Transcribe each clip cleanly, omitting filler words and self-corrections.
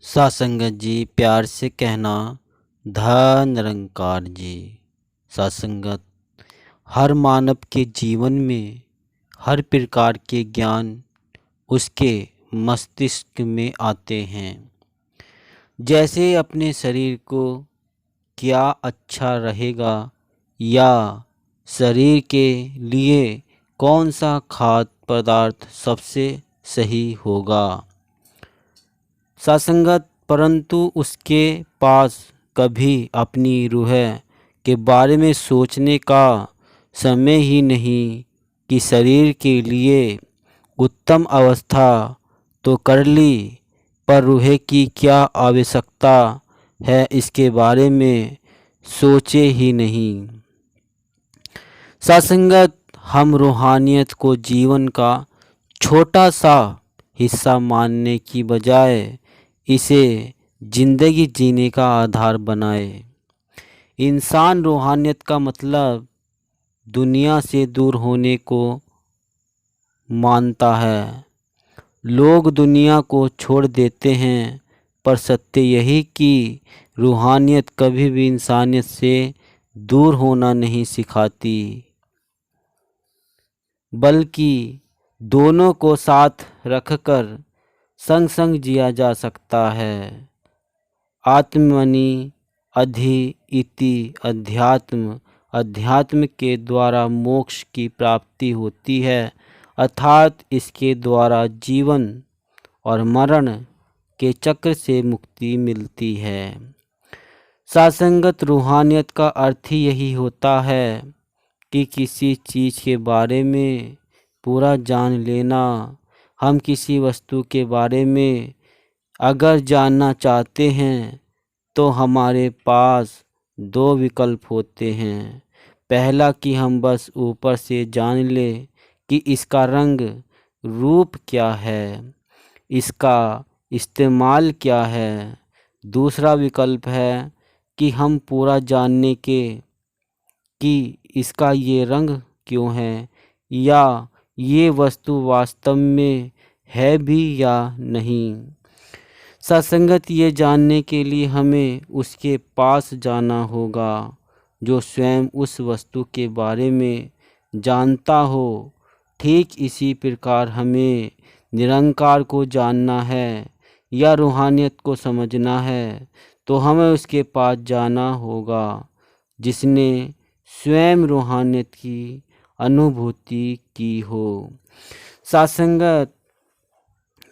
सासंगत जी प्यार से कहना धन निरंकार जी। सासंगत हर मानव के जीवन में हर प्रकार के ज्ञान उसके मस्तिष्क में आते हैं। जैसे अपने शरीर को क्या अच्छा रहेगा या शरीर के लिए कौन सा खाद्य पदार्थ सबसे सही होगा। सासंगत परंतु उसके पास कभी अपनी रूह के बारे में सोचने का समय ही नहीं कि शरीर के लिए उत्तम अवस्था तो कर ली, पर रूह की क्या आवश्यकता है इसके बारे में सोचे ही नहीं। सासंगत हम रूहानियत को जीवन का छोटा सा हिस्सा मानने की बजाय इसे जिंदगी जीने का आधार बनाए। इंसान रूहानियत का मतलब दुनिया से दूर होने को मानता है। लोग दुनिया को छोड़ देते हैं, पर सत्य यही कि रूहानियत कभी भी इंसानियत से दूर होना नहीं सिखाती, बल्कि दोनों को साथ रखकर संग संग जिया जा सकता है। आत्मनि अधि इति अध्यात्म, अध्यात्म के द्वारा मोक्ष की प्राप्ति होती है, अर्थात इसके द्वारा जीवन और मरण के चक्र से मुक्ति मिलती है। सासंगत रूहानियत का अर्थ ही यही होता है कि किसी चीज़ के बारे में पूरा जान लेना। हम किसी वस्तु के बारे में अगर जानना चाहते हैं तो हमारे पास दो विकल्प होते हैं। पहला कि हम बस ऊपर से जान लें कि इसका रंग रूप क्या है, इसका इस्तेमाल क्या है। दूसरा विकल्प है कि हम पूरा जानने के कि इसका ये रंग क्यों है या ये वस्तु वास्तव में है भी या नहीं। सत्संगत ये जानने के लिए हमें उसके पास जाना होगा जो स्वयं उस वस्तु के बारे में जानता हो। ठीक इसी प्रकार हमें निरंकार को जानना है या रूहानियत को समझना है तो हमें उसके पास जाना होगा जिसने स्वयं रूहानियत की अनुभूति की हो। सासंगत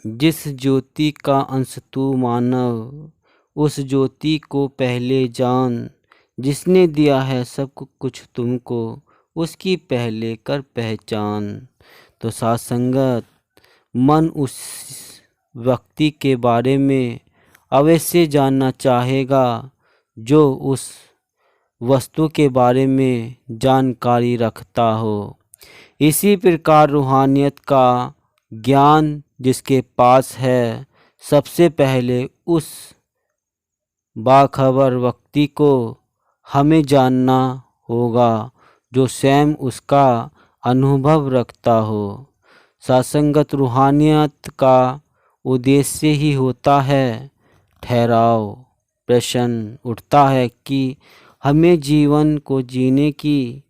जिस ज्योति का अंश तू मानव, उस ज्योति को पहले जान। जिसने दिया है सब कुछ तुमको, उसकी पहले कर पहचान। तो सासंगत मन उस व्यक्ति के बारे में अवश्य जानना चाहेगा जो उस वस्तु के बारे में जानकारी रखता हो। इसी प्रकार रूहानियत का ज्ञान जिसके पास है, सबसे पहले उस बाखबर व्यक्ति को हमें जानना होगा जो स्वयं उसका अनुभव रखता हो। सासंगत रूहानियत का उद्देश्य ही होता है ठहराव। प्रश्न उठता है कि हमें जीवन को जीने की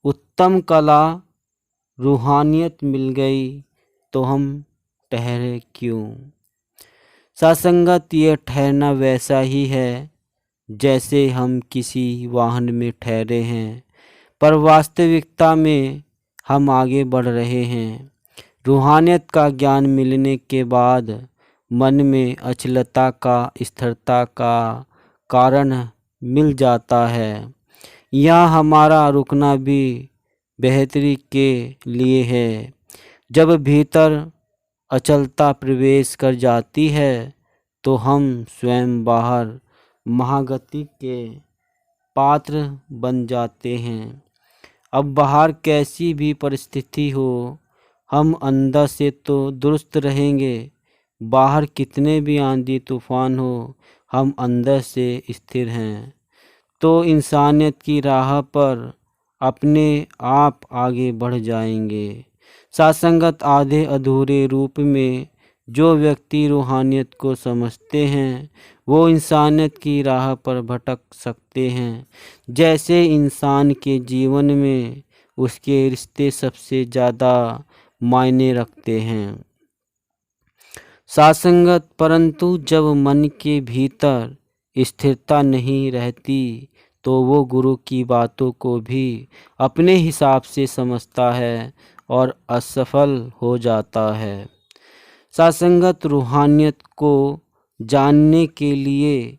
उत्तम कला रूहानियत मिल गई तो हम ठहरे क्यों। सासंगत यह ठहरना वैसा ही है जैसे हम किसी वाहन में ठहरे हैं, पर वास्तविकता में हम आगे बढ़ रहे हैं। रूहानियत का ज्ञान मिलने के बाद मन में अचलता का स्थिरता का कारण मिल जाता है। यह हमारा रुकना भी बेहतरी के लिए है। जब भीतर अचलता प्रवेश कर जाती है तो हम स्वयं बाहर महागति के पात्र बन जाते हैं। अब बाहर कैसी भी परिस्थिति हो, हम अंदर से तो दुरुस्त रहेंगे। बाहर कितने भी आंधी तूफान हो, हम अंदर से स्थिर हैं तो इंसानियत की राह पर अपने आप आगे बढ़ जाएंगे। सासंगत आधे अधूरे रूप में जो व्यक्ति रूहानियत को समझते हैं वो इंसानियत की राह पर भटक सकते हैं। जैसे इंसान के जीवन में उसके रिश्ते सबसे ज़्यादा मायने रखते हैं। सासंगत, परंतु जब मन के भीतर स्थिरता नहीं रहती तो वो गुरु की बातों को भी अपने हिसाब से समझता है और असफल हो जाता है। सासंगत, रूहानियत को जानने के लिए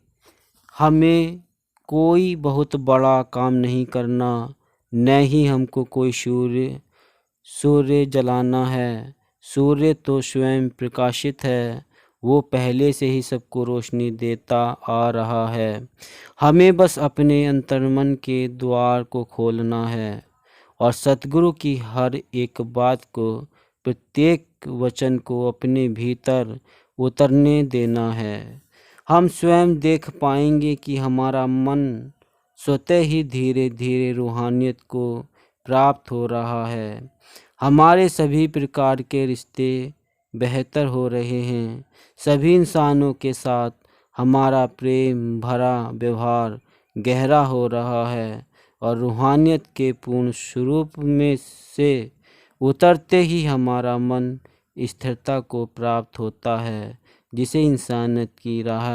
हमें कोई बहुत बड़ा काम नहीं करना, न ही हमको कोई सूर्य जलाना है। सूर्य तो स्वयं प्रकाशित है, वो पहले से ही सबको रोशनी देता आ रहा है। हमें बस अपने अंतर्मन के द्वार को खोलना है और सतगुरु की हर एक बात को, प्रत्येक वचन को अपने भीतर उतरने देना है। हम स्वयं देख पाएंगे कि हमारा मन स्वतः ही धीरे धीरे रूहानियत को प्राप्त हो रहा है। हमारे सभी प्रकार के रिश्ते बेहतर हो रहे हैं। सभी इंसानों के साथ हमारा प्रेम भरा व्यवहार गहरा हो रहा है और रूहानियत के पूर्ण स्वरूप में से उतरते ही हमारा मन स्थिरता को प्राप्त होता है, जिसे इंसानियत की राह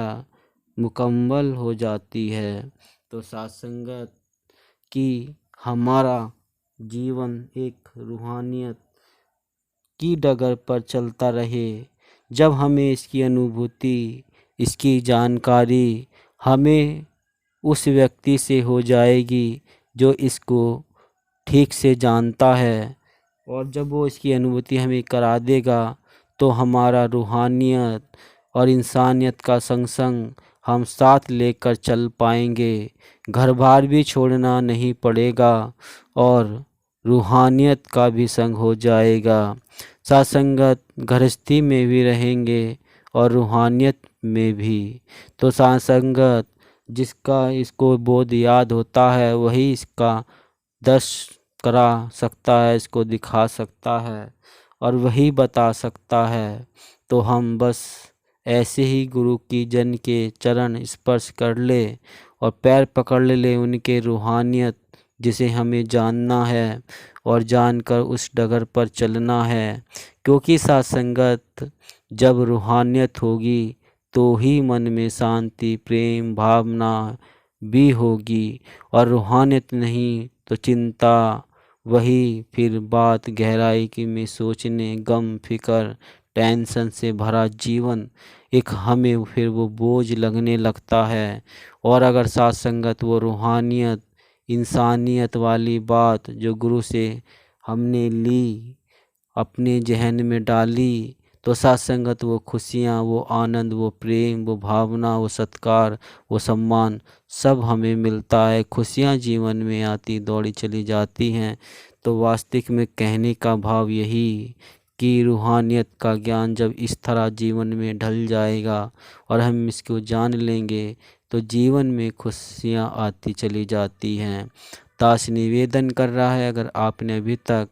मुकम्मल हो जाती है। तो सत्संगत की हमारा जीवन एक रूहानियत की डगर पर चलता रहे। जब हमें इसकी अनुभूति, इसकी जानकारी हमें उस व्यक्ति से हो जाएगी जो इसको ठीक से जानता है, और जब वो इसकी अनुभूति हमें करा देगा तो हमारा रूहानियत और इंसानियत का संग संग हम साथ लेकर चल पाएंगे। घर बार भी छोड़ना नहीं पड़ेगा और रूहानियत का भी संग हो जाएगा। सासंगत, गृहस्थी में भी रहेंगे और रूहानियत में भी। तो सासंगत, जिसका इसको बोध याद होता है वही इसका दर्श करा सकता है, इसको दिखा सकता है और वही बता सकता है। तो हम बस ऐसे ही गुरु की जन के चरण स्पर्श कर ले और पैर पकड़ ले उनके रूहानियत जिसे हमें जानना है और जानकर उस डगर पर चलना है। क्योंकि सत्संगत, जब रूहानियत होगी तो ही मन में शांति, प्रेम भावना भी होगी, और रूहानियत नहीं तो चिंता, वही फिर बात गहराई की में सोचने, गम फिकर टेंशन से भरा जीवन एक हमें फिर वो बोझ लगने लगता है। और अगर सत्संगत वो रूहानियत, इंसानियत वाली बात जो गुरु से हमने ली, अपने जहन में डाली, तो सत्संगत वो खुशियाँ, वो आनंद, वो प्रेम, वो भावना, वो सत्कार, वो सम्मान सब हमें मिलता है। खुशियाँ जीवन में आती दौड़ी चली जाती हैं। तो वास्तविक में कहने का भाव यही कि रूहानियत का ज्ञान जब इस तरह जीवन में ढल जाएगा और हम इसको जान लेंगे तो जीवन में खुशियाँ आती चली जाती हैं। दास निवेदन कर रहा है, अगर आपने अभी तक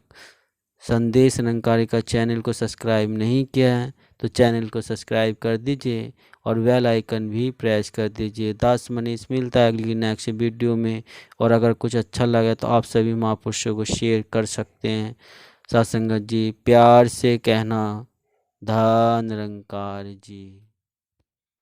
संदेश निरंकारी का चैनल को सब्सक्राइब नहीं किया है तो चैनल को सब्सक्राइब कर दीजिए और बेल आइकन भी प्रेस कर दीजिए। दास मनीष मिलता है अगली नेक्स्ट वीडियो में। और अगर कुछ अच्छा लगे तो आप सभी महापुरुषों को शेयर कर सकते हैं। सत्संगत जी, प्यार से कहना, धन निरंकार जी।